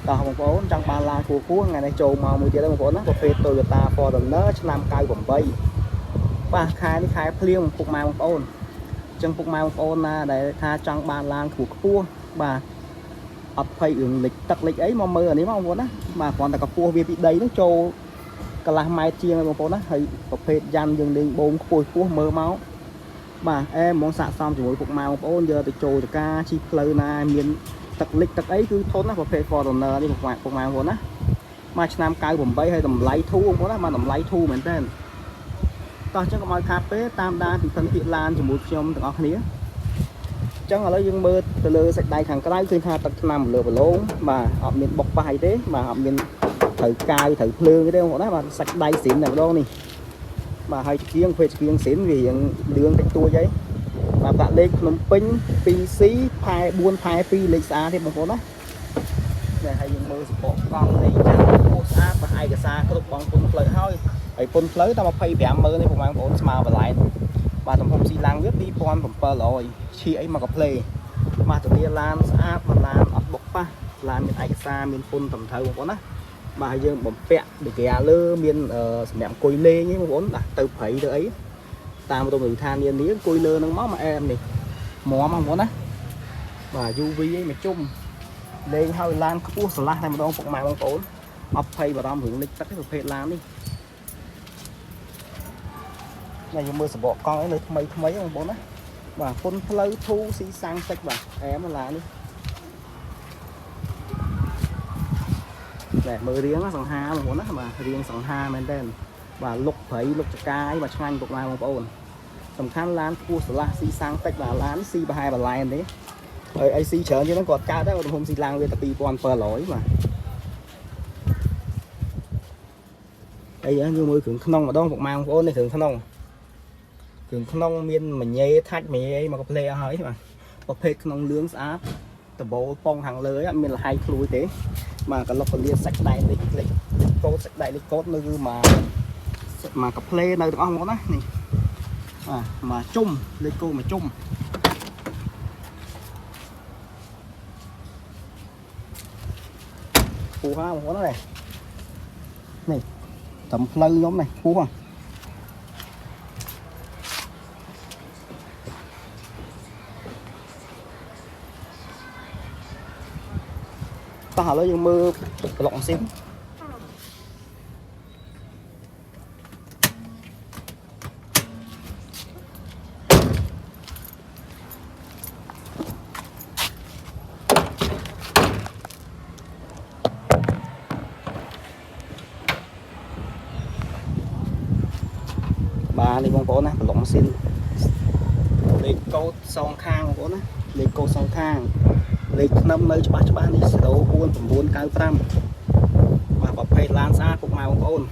đóបងប្អូនចង់បានឡានគួរថ្ងៃនេះចូលមកមួយទៀតបងប្អូនណាប្រភេទ Toyota Fortuner ឆ្នាំ98បាទខែនេះខែភ្លៀងពុកម៉ែបងប្អូនអញ្ចឹងពុកម៉ែបងប្អូនណាដែលថាចង់បានឡានខ្ពស់បាទអត់ភ័យរឿងលិចទឹកលិចអីមកមើលអានេះមកបងប្អូនណាបាទគ្រាន់តែកម្ពស់វាពីដីហ្នឹងចូលកន្លះម៉ែត្រជាងបងប្អូនណាហើយប្រភេទយ៉ាន់យើងលេងបូមខ្ពស់មើលមកបាទអែហ្មងសាកសមជាមួយពុកម៉ែបងប្អូនយកទៅចូលទៅការជិះផ្លូវណាមានទឹកលិចទឹកអីគឺធន់ណាប្រភេទ Fortuner នេះពុកម៉ែបងប្អូនណាមកឆ្នាំ98ហើយតម្លៃធូរបងប្អូនណាមកតម្លៃធូរមែនតើតោះអញ្ចឹងកុំឲ្យខាតពេលតាមដានពីពិនភាគឡានជាមួយខ្ញុំទាំងអស់គ្នាអញ្ចឹងឥឡូវយើងមើលទៅលើសាច់ដៃខាងក្រៅឃើញថាទឹកថ្នាំលើបឡូងបាទអត់មានបុកប៉ះអីទេបាទអត់មានត្រូវកាវត្រូវភ្លើងទេបងប្អូនណាបាទសាច់ដៃស្រីមតែម្ដងនេះបាទហើយឆ្កៀងភេទឆ្កៀងស្រីមវារៀងលឿងតិចតួចអីបាទដាក់លេខភ្នំពេញ 2C ផែ4ផែ2លេខស្អាតទេបងប្អូនណាតែហើយយើងមើលសពកកង់នេះចាំពោះស្អាតបាទឯកសារគ្រប់បងពុនផ្លូវហើយពុនផ្លូវតែ 25,000 នេះបងប្អូនស្មើបន្លែបាទទំហំស៊ីឡាំងវា 2,700 ឈីអីមកកាផ្លេបាទទលាឡានស្អាតមកឡានអត់បុកប៉ះឡានមានឯកសារមានពុនត្រឹមត្រូវបងប្អូនណាបាទហើយយើងបំពាក់ដេកាលើមានសម្រាប់អង្គុយលេងហ្នឹងបងប្អូនដាក់ទៅព្រៃទៅអីតាមរមណីយដ្ឋាននានាអង្គុយលើហ្នឹងមកអែមនេះមាំបងប្អូនណាបាទ UV អីមកជុំលេងហើយឡានខ្ពស់ស្រឡះតែម្ដងពុកម៉ែបងប្អូនអត់ភ័យបារម្ភរឿងលិចទឹកទេប្រភេទឡាននេះយើងមើលសបកកង់អីនៅថ្មីបងប្អូនណាបាទពុនផ្លូវធូស៊ីសាំងតិចបាទអែមឡាននេះតែមើលរៀងសង្ហាបងប្អូនណាបាទរៀងសង្ហាមែនតើបាទលុកព្រៃលុកចកាយបាទឆ្ងាញ់ពុកម៉ែបងប្អូនសំខាន់ឡានខ្ពស់ស្រឡះស៊ីសាំងតិចបាទឡានស៊ីប្រហែលបន្លែទេហើយអីស៊ីច្រើនជាងហ្នឹងគាត់កើតដែរទំហំស៊ីឡាំងវាតែ 2,700 បាទហើយយើងមើលគ្រឿងក្នុងម្ដងពុកម៉ែបងប្អូននេះគ្រឿងក្នុងមានមញ៉េថាច់មញ៉េមកកាផ្លេអស់ហើយបាទប្រភេទក្នុងលឿងស្អាតដបូលប៉ងខាងលើអត់មានលហៃខ្លួនទេបាទកលុកកលៀសាច់ដៃលេខកូដសាច់ដៃលេខកូដនៅគឺមកកាផ្លេនៅទាំងអស់ហ្មងណានេះបាទមកជុំលេខកូដមកជុំពូហាបងប្អូនណានេះត្រឹមផ្លូវខ្ញុំនេះពូហ៎តោះឥឡូវយើងមើលប្លុកអង្ស៊ីមបាទនេះបងប្អូនណាប្លុកអង្ស៊ីមលេខកូដសងខាងបងប្អូនណាលេខកូដសងខាងលេខឆ្នាំនៅច្បាស់នេះ04995បាទប្រភេទឡានស្អាតពុកម៉ែបងប្អូន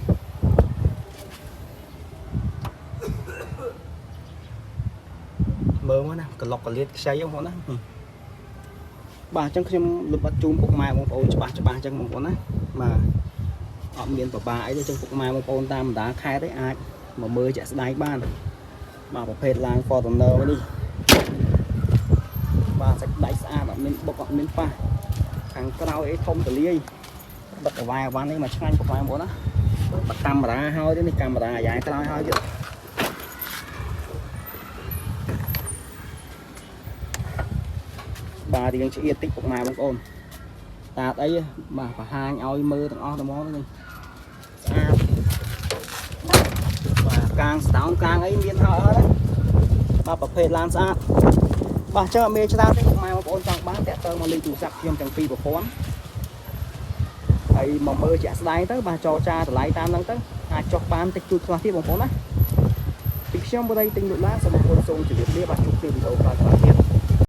មើលមកណាក្លុកកលៀតខ្ចីបងប្អូនណាបាទអញ្ចឹងខ្ញុំលុបអត់ជូនពុកម៉ែបងប្អូនច្បាស់អញ្ចឹងបងប្អូនណាបាទអត់មានប្របាអីទេអញ្ចឹងពុកម៉ែបងប្អូនតាមបណ្ដាខេត្តទេអាចមកមើលជាក់ស្ដែងបានបាទប្រភេទឡាន Fortuner នេះបាទសាច់ដៃស្អាតអត់មានបុកអត់មានប៉ះខាងក្រោយអីធំទលាយបិទកវាយវ៉ាន់នេះមកឆ្ងាញ់ពុកម៉ែបងប្អូនណាបិទកាមេរ៉ាហើយទេនេះកាមេរ៉ាអាយ៉ៃក្រោយហើយទៀតបាទរៀងឆ្អៀតតិចពុកម៉ែបងប្អូនតាតអីបាទបង្ហាញឲ្យមើលទាំងអស់តែមកនេះស្អាតបាទកាងស្តោងកាងអីមានហើយអត់បាទប្រភេទឡានស្អាតបាទចើមានច្រើនទេពុកម៉ែបងប្អូនចង់បានតាក់ទងមកលេខទូរស័ព្ទខ្ញុំទាំងពីរប្រព័ន្ធហើយមកមើលជាក់ស្ដែងទៅបាទចរចាតម្លៃតាមហ្នឹងទៅអាចចុះបានតិចតួចខ្លះទៀតបងប្អូនណាពីខ្ញុំបរិយទិញលក់ឡានសូមជម្រាបលាបាទជួបគ្នាវីដេអូក្រោយៗទៀត